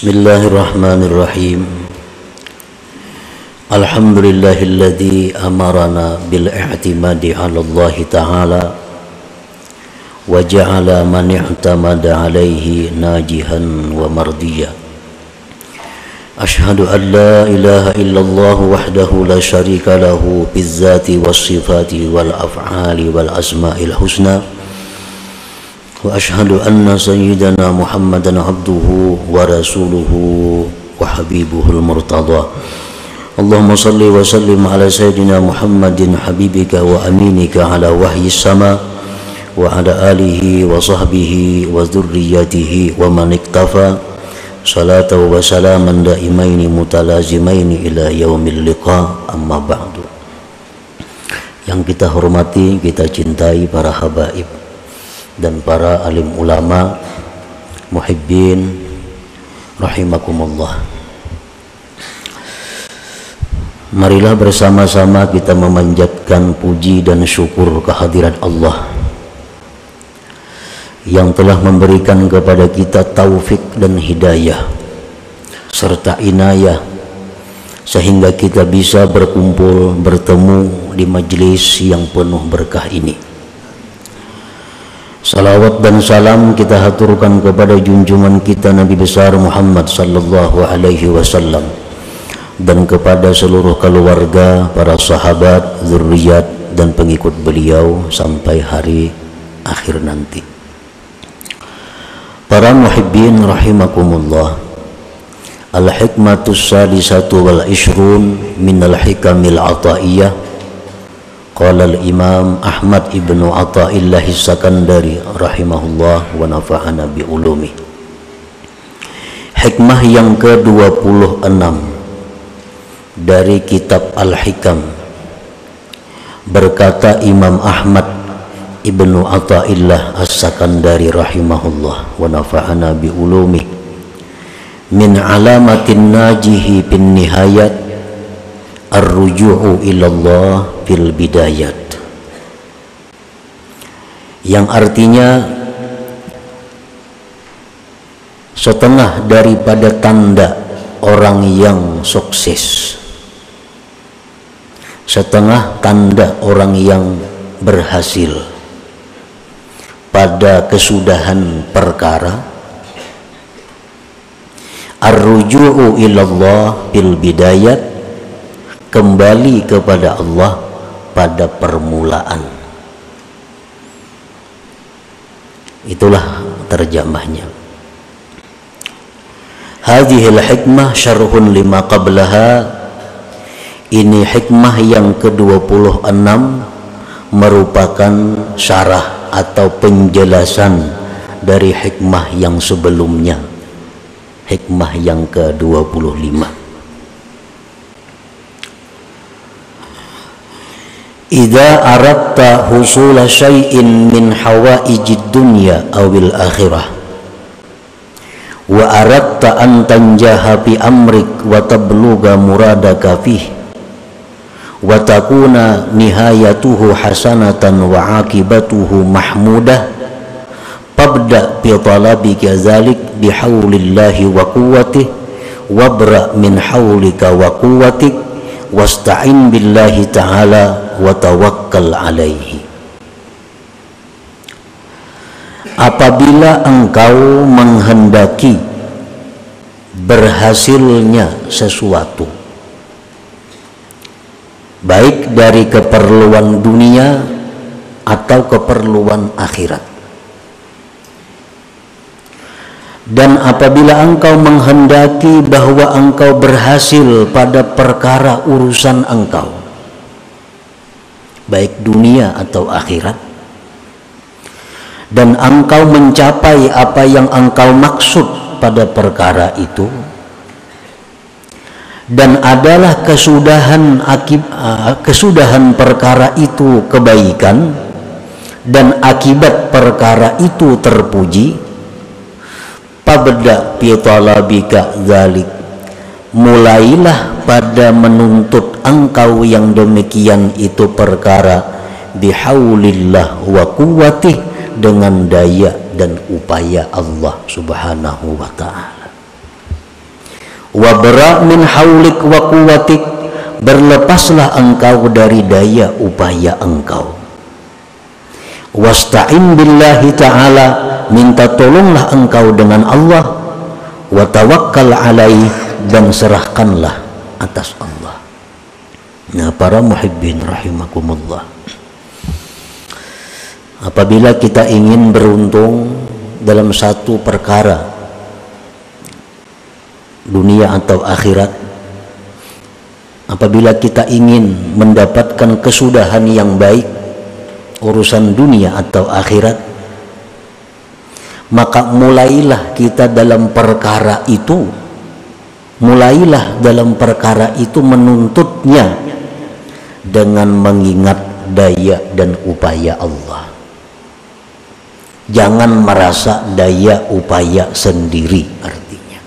Bismillahirrahmanirrahim. Alhamdulillahilladzi amarana bil i'timadi 'ala Allah ta'ala wa ja'ala man i'tamada 'alaihi najihan wa mardiya. Ashhadu an la ilaha illallah wahdahu la syarika lahu bizzati was sifati wal af'ali wal asma'il husna. Wa ashhadu anna sayyidana Muhammadan abduhu wa rasuluhu wa habibuhul murtada. Allahumma salli wa sallim ala sayyidina Muhammadin habibika wa aminika ala wahyi sama wa ala alihi wa sahbihi wa dhurriyyatihi wa man iktafa salatu wa salaman daimaini mutalazimaini ila yaumil liqa, amma ba'du. Yang kita hormati, kita cintai para habaib dan para alim ulama, muhibbin rahimakumullah. Marilah bersama-sama kita memanjatkan puji dan syukur kehadirat Allah yang telah memberikan kepada kita taufik dan hidayah serta inayah sehingga kita bisa berkumpul, bertemu di majlis yang penuh berkah ini. Salawat dan salam kita haturkan kepada junjungan kita Nabi besar Muhammad sallallahu alaihi wasallam dan kepada seluruh keluarga, para sahabat, zuriat dan pengikut beliau sampai hari akhir nanti. Para muhibbin rahimakumullah. Al-hikmatus sadisatu wal ishrun minal hikamil ataiyah. Qala al-Imam Ahmad ibnu Athaillah As-Sakandari rahimahullah wa nafa'ana bi ulumi. Hikmah yang ke-26 dari kitab Al-Hikam. Berkata Imam Ahmad ibnu Athaillah As-Sakandari rahimahullah wa nafa'ana bi ulumi. Min alamatin najihi bin nihayat ar-ruju'u ilallah fil bidayat, yang artinya setengah daripada tanda orang yang sukses, setengah tanda orang yang berhasil pada kesudahan perkara, ar-ruju'u ilallah fil bidayat, kembali kepada Allah pada permulaan. Itulah terjemahnya. Hadhil hikmah syarhun lima qablaha. Ini hikmah yang ke-26 merupakan syarah atau penjelasan dari hikmah yang sebelumnya, hikmah yang ke-25. Idza aradta husula syai'in min hawaijid dunya awil akhirah wa aradta an tanjaha fi amrik wa tablugha muradaka fih wa takuna nihayatuhu hasanatan wa akibatuhu mahmudah fabda bi talabika dzalik bihaulillahi wa quwwatihi wabra min haulika wa quwwatik wasta'in billahi ta'ala wa tawakkal alaihi. Apabila engkau menghendaki berhasilnya sesuatu, baik dari keperluan dunia atau keperluan akhirat, dan apabila engkau menghendaki bahwa engkau berhasil pada perkara urusan engkau, baik dunia atau akhirat, dan engkau mencapai apa yang engkau maksud pada perkara itu, dan adalah kesudahan perkara itu kebaikan dan akibat perkara itu terpuji, pabda bi talabika dzalik, mulailah pada menuntut engkau yang demikian itu perkara bihaulillah wa quwwatih, dengan daya dan upaya Allah subhanahu wa ta'ala. Wabra min haulik wa quwwatik, berlepaslah engkau dari daya upaya engkau. Wasta'in billahi ta'ala, minta tolonglah engkau dengan Allah. Wa tawakkal alaih, dan serahkanlah atas Allah. Nah, para muhibbin rahimakumullah, apabila kita ingin beruntung dalam satu perkara, dunia atau akhirat, apabila kita ingin mendapatkan kesudahan yang baik, urusan dunia atau akhirat, maka mulailah kita dalam perkara itu, menuntutnya dengan mengingat daya dan upaya Allah. Jangan merasa daya upaya sendiri, artinya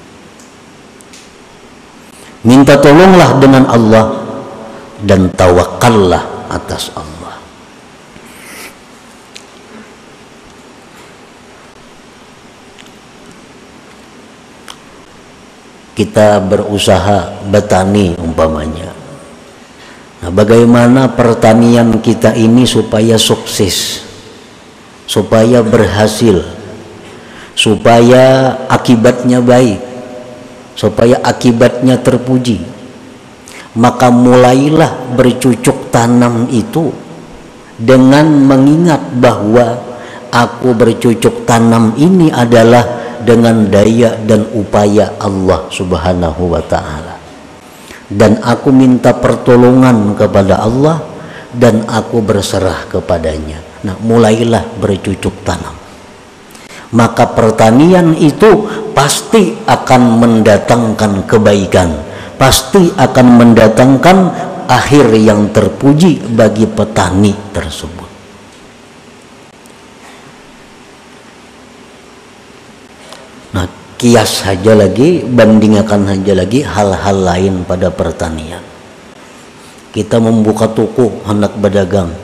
minta tolonglah dengan Allah dan tawakallah atas Allah. Kita berusaha bertani umpamanya. Nah, bagaimana pertanian kita ini supaya sukses, supaya berhasil, supaya akibatnya baik, supaya akibatnya terpuji? Maka mulailah bercucuk tanam itu dengan mengingat bahwa aku bercucuk tanam ini adalah dengan daya dan upaya Allah Subhanahu wa ta'ala, dan aku minta pertolongan kepada Allah dan aku berserah kepadanya. Nah, mulailah bercucuk tanam, maka pertanian itu pasti akan mendatangkan kebaikan, pasti akan mendatangkan akhir yang terpuji bagi petani tersebut. Nah, kias saja lagi, bandingkan saja lagi hal-hal lain pada pertanian. Kita membuka toko, hendak berdagang,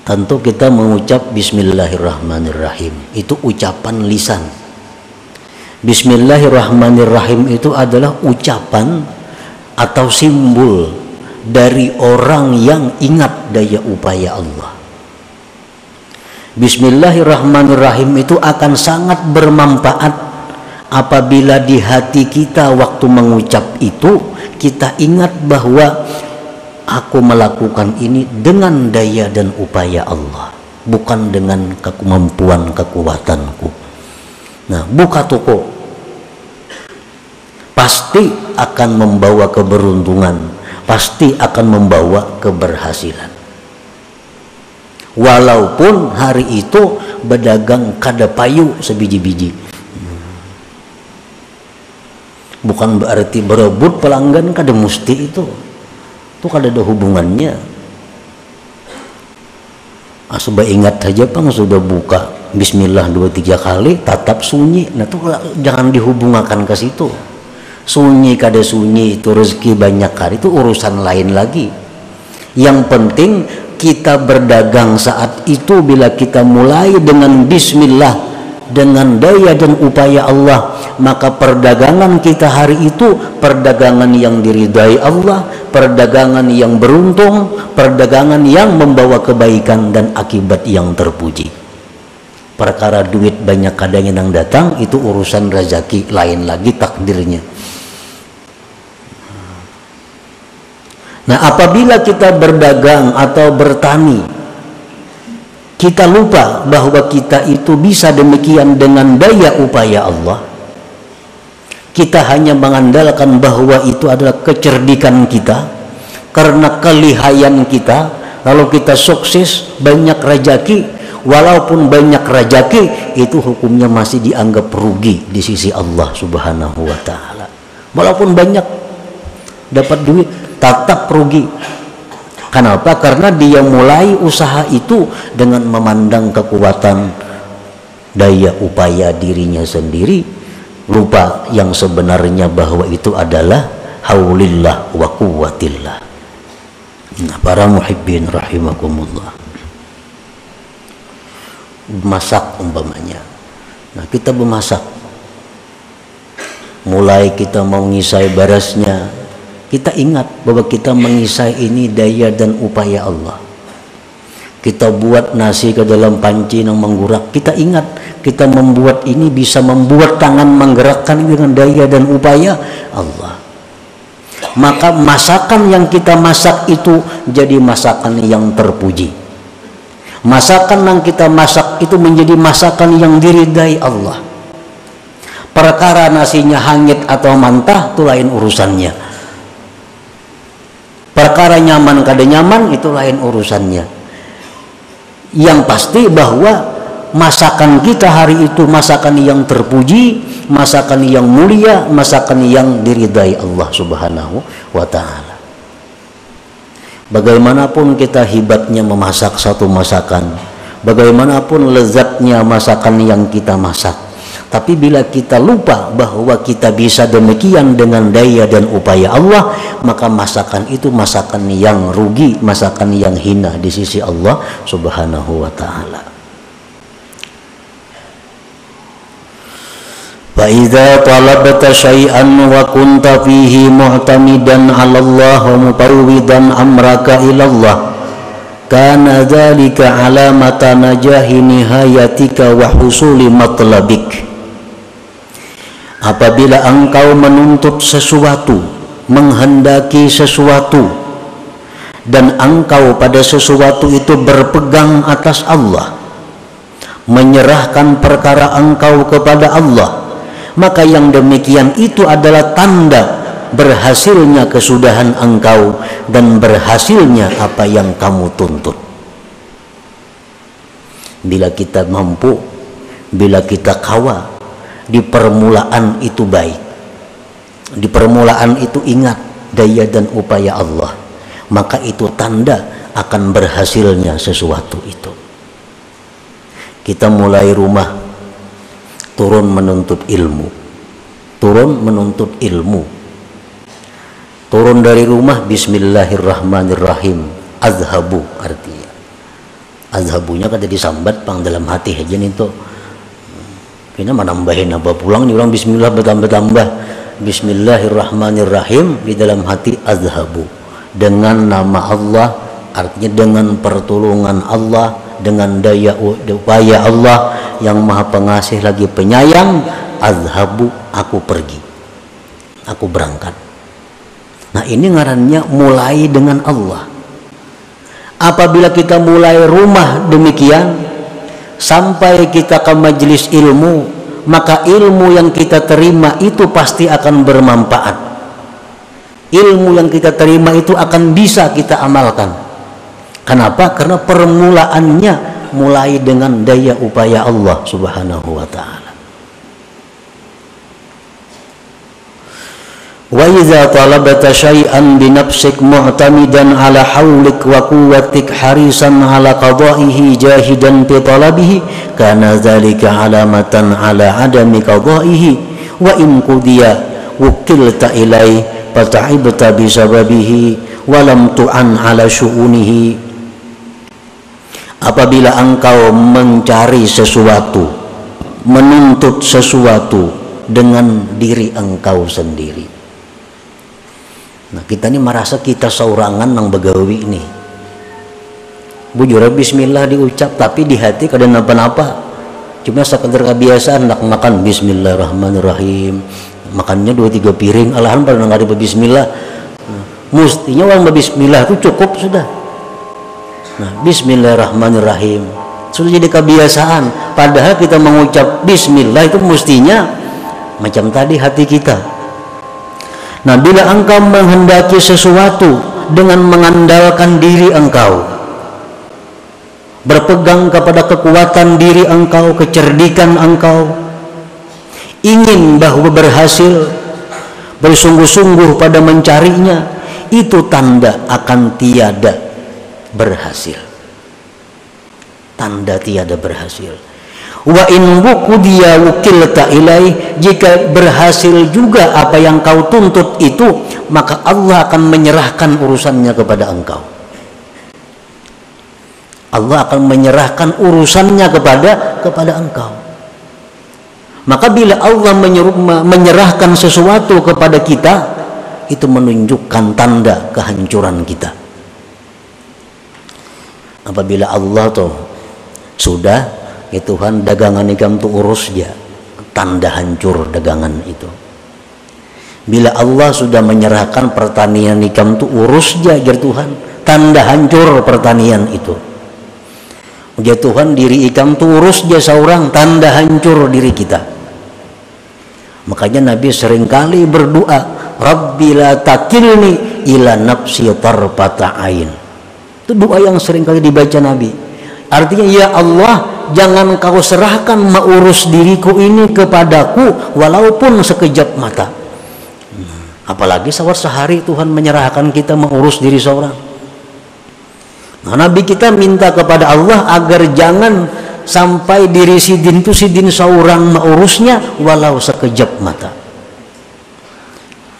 tentu kita mengucap Bismillahirrahmanirrahim. Itu ucapan lisan. Bismillahirrahmanirrahim itu adalah ucapan atau simbol dari orang yang ingat daya upaya Allah. Bismillahirrahmanirrahim itu akan sangat bermanfaat apabila di hati kita waktu mengucap itu kita ingat bahwa aku melakukan ini dengan daya dan upaya Allah, bukan dengan kemampuan kekuatanku. Nah, buka toko pasti akan membawa keberuntungan, pasti akan membawa keberhasilan. Walaupun hari itu berdagang kada payu sebiji-biji, bukan berarti berebut pelanggan kada mesti itu kada ada hubungannya. Asal ingat saja pang sudah buka Bismillah 2-3 kali tatap sunyi, nah itu jangan dihubungkan ke situ. Sunyi kada sunyi itu rezeki banyak hari itu urusan lain lagi. Yang penting kita berdagang saat itu bila kita mulai dengan Bismillah, dengan daya dan upaya Allah, maka perdagangan kita hari itu perdagangan yang diridai Allah, perdagangan yang beruntung, perdagangan yang membawa kebaikan dan akibat yang terpuji. Perkara duit banyak kadang yang datang itu urusan rezeki lain lagi, takdirnya. Nah, apabila kita berdagang atau bertani, kita lupa bahwa kita itu bisa demikian dengan daya upaya Allah. Kita hanya mengandalkan bahwa itu adalah kecerdikan kita, karena kelihayan kita. Kalau kita sukses, banyak rezeki, walaupun banyak rezeki itu hukumnya masih dianggap rugi di sisi Allah Subhanahu wa ta'ala. Walaupun banyak dapat duit, tetap rugi. Kenapa? Karena dia mulai usaha itu dengan memandang kekuatan daya upaya dirinya sendiri, lupa yang sebenarnya bahwa itu adalah haulillah wa quwwatillah. Nah, para muhibbin rahimakumullah, masak umpamanya. Nah, kita memasak, mulai kita mengisai barasnya, kita ingat bahwa kita mengisai ini daya dan upaya Allah. Kita buat nasi ke dalam panci yang menggurak, kita ingat kita membuat ini bisa membuat tangan menggerakkan dengan daya dan upaya Allah. Maka masakan yang kita masak itu jadi masakan yang terpuji. Masakan yang kita masak itu menjadi masakan yang diridai Allah. Perkara nasinya hangit atau mantah itu lain urusannya. Perkara nyaman kada nyaman itu lain urusannya. Yang pasti bahwa masakan kita hari itu masakan yang terpuji, masakan yang mulia, masakan yang diridai Allah Subhanahu wa ta'ala. Bagaimanapun kita hebatnya memasak satu masakan, bagaimanapun lezatnya masakan yang kita masak, tapi bila kita lupa bahwa kita bisa demikian dengan daya dan upaya Allah, maka masakan itu masakan yang rugi, masakan yang hina di sisi Allah Subhanahu wa ta'ala. فَإِذَا طَلَبْتَ شَيْئًا وَكُنْتَ فِيهِ مُعْتَمِدًا عَلَى اللَّهِ وَمُفَوِّضًا أَمْرَكَ إِلَى اللَّهِ كَانَ ذَلِكَ عَلَامَةَ نَجَاحِ نِهَايَتِكَ وَحُصُولِ مَطْلَبِكَ. Apabila engkau menuntut sesuatu, menghendaki sesuatu, dan engkau pada sesuatu itu berpegang atas Allah, menyerahkan perkara engkau kepada Allah, maka yang demikian itu adalah tanda berhasilnya kesudahan engkau dan berhasilnya apa yang kamu tuntut. Bila kita mampu, bila kita kawa, di permulaan itu baik, di permulaan itu ingat daya dan upaya Allah, maka itu tanda akan berhasilnya sesuatu itu. Kita mulai rumah, turun menuntut ilmu, turun menuntut ilmu, turun dari rumah bismillahirrahmanirrahim, azhabu artinya, azhabunya kada disambat pang dalam hati aja nih tuh, kena menambahin apa pulang nih orang bismillah bertambah-tambah, bismillahirrahmanirrahim di dalam hati azhabu, dengan nama Allah, artinya dengan pertolongan Allah, dengan daya upaya Allah yang maha pengasih lagi penyayang, azhabu, aku pergi, aku berangkat. Nah ini ngarannya mulai dengan Allah. Apabila kita mulai rumah demikian, sampai kita ke majelis ilmu, maka ilmu yang kita terima itu pasti akan bermanfaat. Ilmu yang kita terima itu akan bisa kita amalkan. Kenapa? Karena permulaannya mulai dengan daya upaya Allah Subhanahu wa ta'ala. Wa idza talabta syai'an bi nafsik mu'tamidan ala haulik wa quwwatik harisan ala qada'ihi jahidan bi talabihi kana dzalika alamatan ala adami qada'ihi wa in qudiya wukilta ilai fata'ibta bi sababihi wa lam tu'an ala syu'unihi. Apabila engkau mencari sesuatu, menuntut sesuatu dengan diri engkau sendiri. Nah kita ini merasa kita saurangan nang begawi ini. Bujur bismillah diucap tapi di hati kada napa-napa. Cuma sekadar kebiasaan nak makan bismillahirrahmanirrahim. Makannya 2-3 piring, alahan pada nggak ada bismillah. Mestinya orang bismillah itu cukup sudah. Nah, bismillahirrahmanirrahim sudah jadi kebiasaan, padahal kita mengucap bismillah itu mestinya macam tadi hati kita. Nah bila engkau menghendaki sesuatu dengan mengandalkan diri engkau, berpegang kepada kekuatan diri engkau, kecerdikan engkau, ingin bahwa berhasil, bersungguh-sungguh pada mencarinya, itu tanda akan tiada berhasil, tanda tiada berhasil. Wa in wukudiya wukilta ilaih, jika berhasil juga apa yang kau tuntut itu, maka Allah akan menyerahkan urusannya kepada engkau. Allah akan menyerahkan urusannya kepada engkau. Maka bila Allah menyerahkan sesuatu kepada kita, itu menunjukkan tanda kehancuran kita. Apabila Allah tuh sudah, ya Tuhan, dagangan ikam tuh urus dia, tanda hancur dagangan itu. Bila Allah sudah menyerahkan pertanian ikam tuh urus dia, ya Tuhan, tanda hancur pertanian itu. Ya Tuhan, diri ikam tuh urus dia seorang, tanda hancur diri kita. Makanya Nabi seringkali berdoa, Rabbi la takilni ila nafsi tarfata ain. Itu doa yang seringkali dibaca Nabi. Artinya, ya Allah, jangan kau serahkan mengurus diriku ini kepadaku walaupun sekejap mata. Apalagi sehari Tuhan menyerahkan kita mengurus diri seorang. Nah, Nabi kita minta kepada Allah agar jangan sampai diri sidin seorang mengurusnya walau sekejap mata.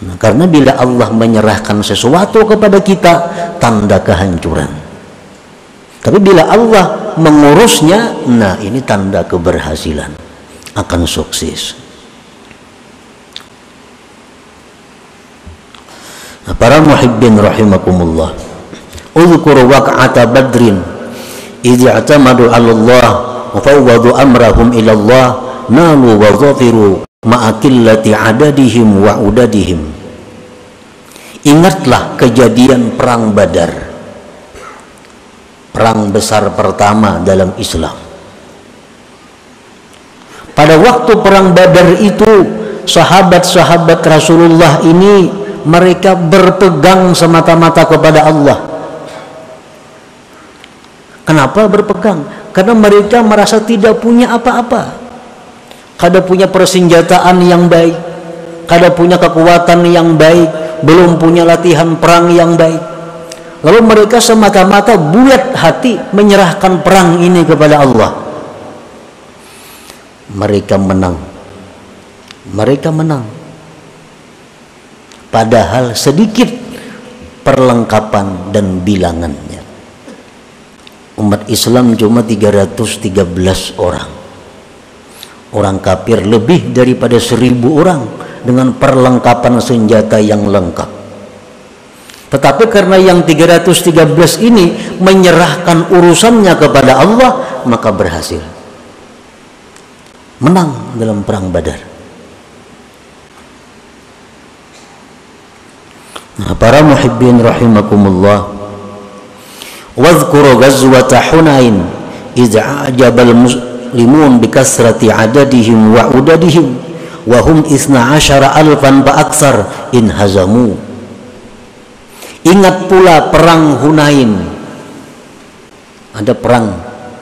Nah, karena bila Allah menyerahkan sesuatu kepada kita, tanda kehancuran. Tapi bila Allah mengurusnya, nah ini tanda keberhasilan, akan sukses. Nah, para muhibbin rahimakumullah, uzkur waq'ata badrin idh i'tamadu 'ala Allah wa fawwadu amrahum ila Allah nalu wa zafiru ma'a qillati adadihim wa udadihim. Ingatlah kejadian perang Badar, perang besar pertama dalam Islam. Pada waktu perang Badar itu, sahabat-sahabat Rasulullah ini mereka berpegang semata-mata kepada Allah. Kenapa berpegang? Karena mereka merasa tidak punya apa-apa, kada punya persenjataan yang baik, kada punya kekuatan yang baik, belum punya latihan perang yang baik. Lalu mereka semata-mata bulat hati menyerahkan perang ini kepada Allah. Mereka menang. Padahal sedikit perlengkapan dan bilangannya. Umat Islam cuma 313 orang. Orang kafir lebih daripada 1000 orang dengan perlengkapan senjata yang lengkap. Tetapi karena yang 313 ini menyerahkan urusannya kepada Allah, maka berhasil. Menang dalam perang Badar. Nah, para muhibbin rahimakumullah, wadhkuru ghazwata Hunain idh a'jabal muslimun bikasrati adadihim wa udadihim wa hum 12,000 fa aktsar in hazamu. Ingat pula perang Hunain. Ada perang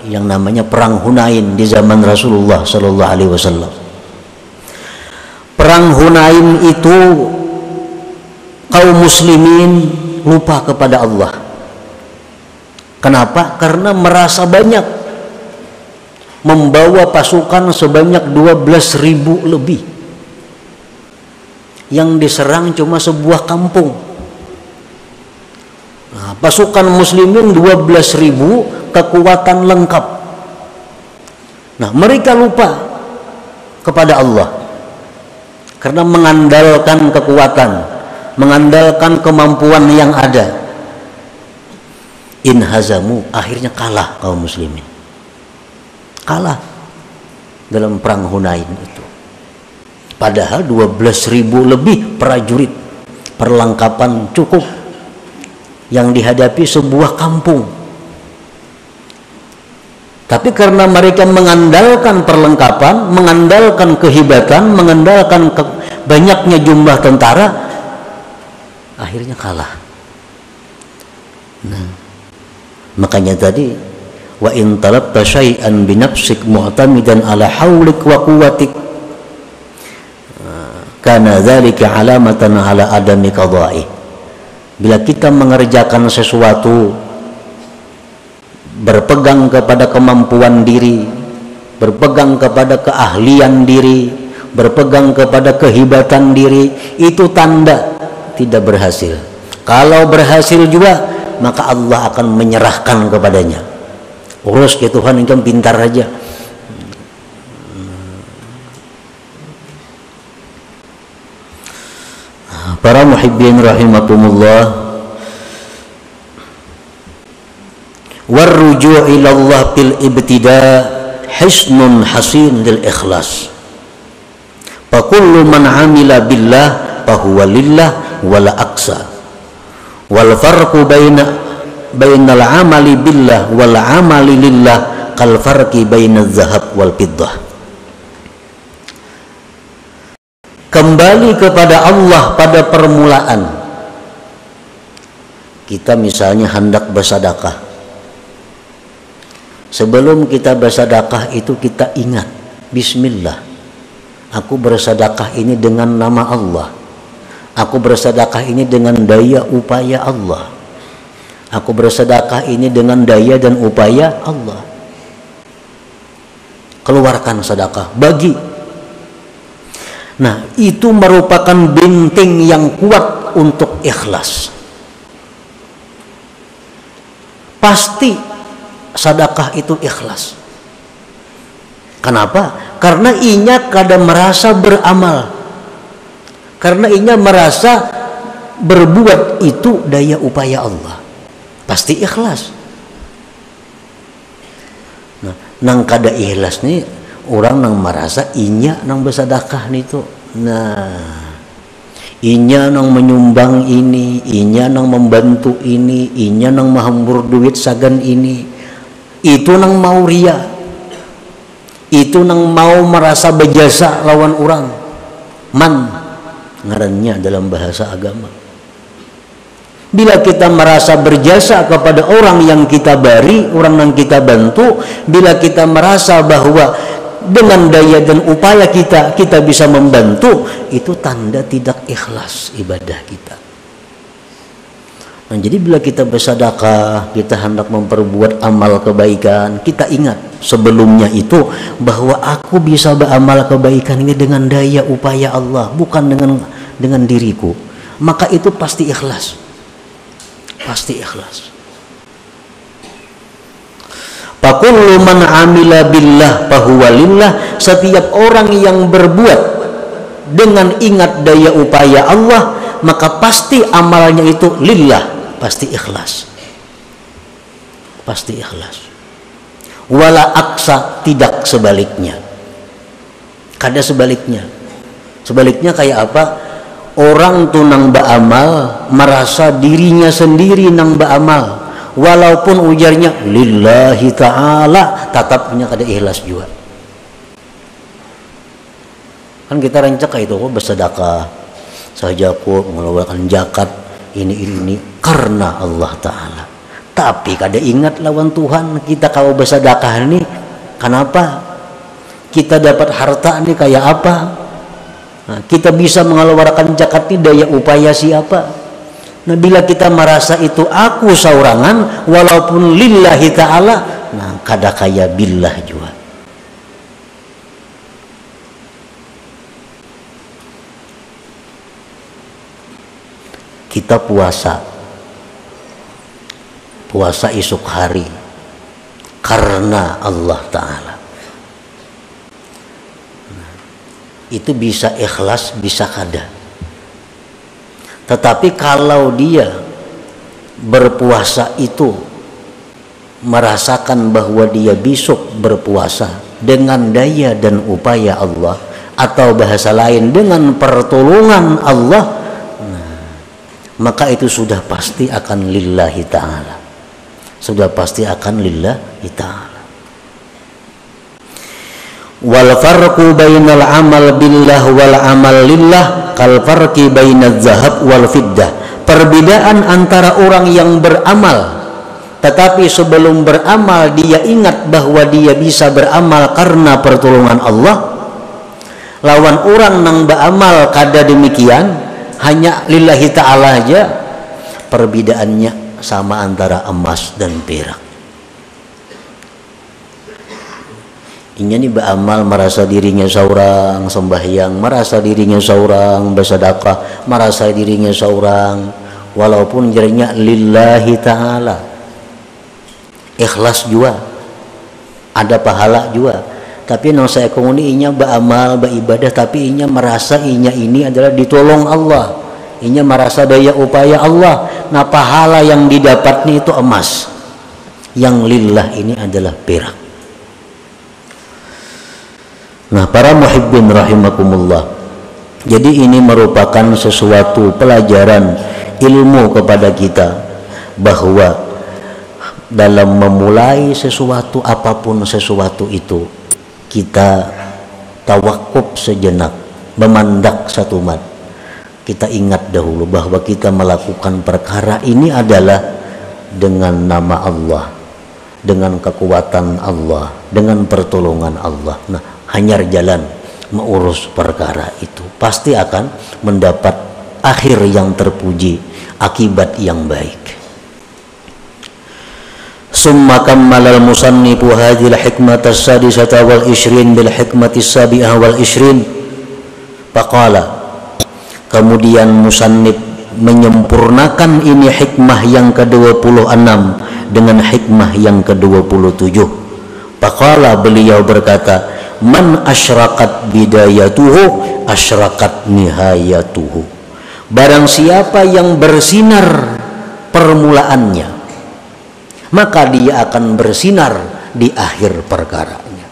yang namanya perang Hunain di zaman Rasulullah sallallahu alaihi wasallam. Perang Hunain itu kaum muslimin lupa kepada Allah. Kenapa? Karena merasa banyak, membawa pasukan sebanyak 12.000 lebih. Yang diserang cuma sebuah kampung. Nah, pasukan muslimin 12.000, kekuatan lengkap. Nah, mereka lupa kepada Allah karena mengandalkan kekuatan, mengandalkan kemampuan yang ada. In hazamu, akhirnya kalah kaum muslimin. Kalah dalam perang Hunain itu. Padahal 12.000 lebih prajurit, perlengkapan cukup, yang dihadapi sebuah kampung. Tapi karena mereka mengandalkan perlengkapan, mengandalkan kehebatan, mengandalkan banyaknya jumlah tentara, akhirnya kalah. Nah, makanya tadi, wa in talabta syai'an bi nafsik mu'tamidan ala haulik wa quwwatik kana dzalika alamatan ala adami qada'i. Bila kita mengerjakan sesuatu berpegang kepada kemampuan diri, berpegang kepada keahlian diri, berpegang kepada kehebatan diri, itu tanda tidak berhasil. Kalau berhasil juga, maka Allah akan menyerahkan kepadanya. Urus ke Tuhan, engkau pintar aja. Para muhibbin rahimakumullah, warruju' ilallah bil ibtida' hisnun hasin lil ikhlas. Fa kullu man amila billah fa huwa lillah wala aksa. Wal farqu bainal amali billah wal amali lillah kal farqi bainaz zahab wal fiddah. Kembali kepada Allah pada permulaan. Kita misalnya hendak bersedekah. Sebelum kita bersedekah itu kita ingat, bismillah. Aku bersedekah ini dengan nama Allah. Aku bersedekah ini dengan daya upaya Allah. Aku bersedekah ini dengan daya dan upaya Allah. Keluarkan sedekah, bagi. Nah, itu merupakan benteng yang kuat untuk ikhlas. Pasti sedekah itu ikhlas. Kenapa? Karena inya kadang merasa beramal. Karena inya merasa berbuat itu daya upaya Allah. Pasti ikhlas. Nah, nang kada ikhlas nih orang nang merasa inya nang bersedekah nih tuh. Nah, inya nang menyumbang ini, inya nang membantu ini, inya nang menghambur duit sagan ini. Itu nang mau ria. Itu nang mau merasa berjasa lawan orang. Man ngarannya dalam bahasa agama. Bila kita merasa berjasa kepada orang yang kita bari, orang yang kita bantu, bila kita merasa bahwa dengan daya dan upaya kita bisa membantu, itu tanda tidak ikhlas ibadah kita. Nah, jadi bila kita bersedekah, kita hendak memperbuat amal kebaikan, kita ingat sebelumnya itu bahwa aku bisa beramal kebaikan ini dengan daya upaya Allah, bukan dengan diriku. Maka itu pasti ikhlas. Pasti ikhlas. Fakullu man amila billah fahuwa lillah. Setiap orang yang berbuat dengan ingat daya upaya Allah, maka pasti amalnya itu lillah, pasti ikhlas. Pasti ikhlas. Wala aksa, tidak sebaliknya. Kada sebaliknya. Sebaliknya kayak apa? Orang tuh nang beramal merasa dirinya sendiri nang beramal, walaupun ujarnya lillahi ta'ala, tetapnya kada ikhlas juga. Kan kita rancak itu bersedekah saja, aku mengeluarkan zakat ini karena Allah Ta'ala, tapi kada ingat lawan Tuhan. Kita kalau bersedekah ini kenapa? Kita dapat harta ini kayak apa? Nah, kita bisa mengeluarkan zakat ini daya upaya siapa? Nah, bila kita merasa itu aku saurangan walaupun lillahi ta'ala, nah kada kaya billah juga. Kita puasa esok hari karena Allah Ta'ala. Itu bisa ikhlas, bisa kada. Tetapi kalau dia berpuasa itu merasakan bahwa dia besok berpuasa dengan daya dan upaya Allah, atau bahasa lain dengan pertolongan Allah, nah, maka itu sudah pasti akan lillahi ta'ala. Sudah pasti akan lillahi ta'ala. Wal farqu bainal amal billah wal amal lillah kal farqi bainaz zahab wal fiddah. Perbedaan antara orang yang beramal tetapi sebelum beramal dia ingat bahwa dia bisa beramal karena pertolongan Allah, lawan orang nang beramal kada demikian, hanya lillahi ta'ala aja, perbedaannya sama antara emas dan perak. Inya nih beramal merasa dirinya seorang sembahyang, merasa dirinya seorang bersedekah, merasa dirinya seorang, walaupun jadinya lillahi ta'ala, ikhlas juga, ada pahala juga. Tapi nang saya komuni inya beramal beribadah, tapi inya merasa inya ini adalah ditolong Allah, Inya merasa daya upaya Allah. Nah pahala yang didapatnya itu emas, yang lillah ini adalah perak. Nah para muhibbin rahimakumullah, jadi ini merupakan sesuatu pelajaran ilmu kepada kita, bahwa dalam memulai sesuatu, apapun sesuatu itu, kita tawakuf sejenak, memandak satu mat. Kita ingat dahulu bahwa kita melakukan perkara ini adalah dengan nama Allah, dengan kekuatan Allah, dengan pertolongan Allah. Nah, hanyar jalan mengurus perkara itu, pasti akan mendapat akhir yang terpuji, akibat yang baik. Summa kammalal musannifu hadhil hikmata as-sadisata wal ishrin bil hikmati as-sabi'ah wal ishrin. Faqala, kemudian musannif menyempurnakan ini hikmah yang ke-26 dengan hikmah yang ke-27. Faqala, beliau berkata, man asyraqat bidayatuhu asyraqat nihayatuhu. Barang siapa yang bersinar permulaannya, maka dia akan bersinar di akhir perkaranya.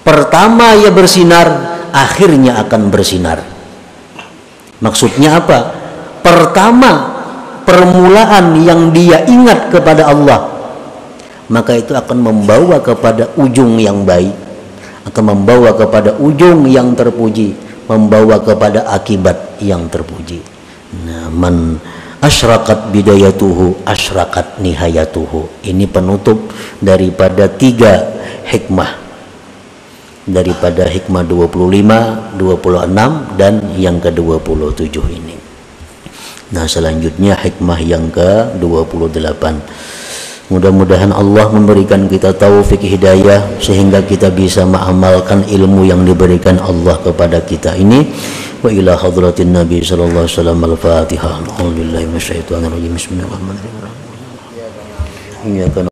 Pertama ia bersinar, akhirnya akan bersinar. Maksudnya apa? Pertama permulaan yang dia ingat kepada Allah, maka itu akan membawa kepada ujung yang baik, akan membawa kepada ujung yang terpuji, membawa kepada akibat yang terpuji. Nah, man asyraqat bidayatuhu asyraqat nihayatuhu. Ini penutup daripada 3 hikmah, daripada hikmah 25, 26 dan yang ke-27 ini. Nah, selanjutnya hikmah yang ke-28. Mudah-mudahan Allah memberikan kita taufik hidayah sehingga kita bisa mengamalkan ilmu yang diberikan Allah kepada kita ini. Wa ila hadratin Nabi sallallahu alaihi wasallam. Al-Fatihah. Alhamdulillah minasyaitonir rajim. Bismillahirrahmanirrahim. Iyyaka